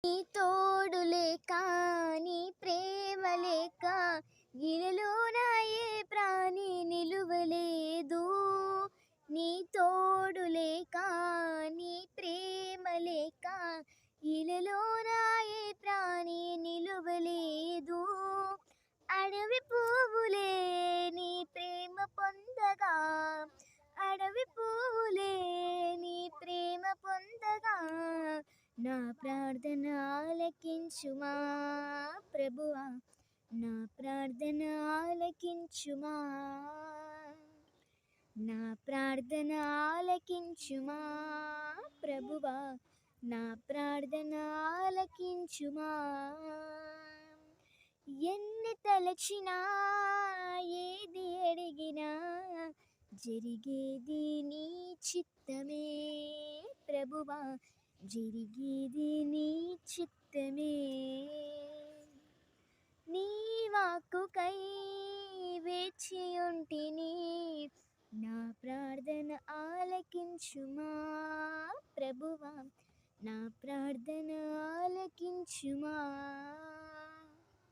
నీ తోడు లేక నీ ప్రేమ లేక గిరిలోన ఏ ప్రాణి నిలువలేదు. నీ తోడు లేక నీ ప్రేమ లేక ఇలలోన ఏ ప్రాణి నిలువలేదు. అడవి పువ్వులే నీ ప్రేమ పొందగా, అడవి పువ్వులే నీ ప్రేమ పొందగా, నా ప్రార్థన ఆలకించుమా ప్రభువా, నా ప్రార్థన ఆలకించుమా, నా ప్రార్థన ఆలకించుమా ప్రభువా, నా ప్రార్థన ఆలకించుమా. ఎన్ని తలచినా ఏది అడిగినా జరిగేది నీ చిత్తమే ప్రభువా, జరిగేది నీ చిత్తమే. నీ వాక్కుకై వేచి ఉంటిని, నా ప్రార్థన ఆలకించుమా ప్రభువా, నా ప్రార్థన ఆలకించుమా.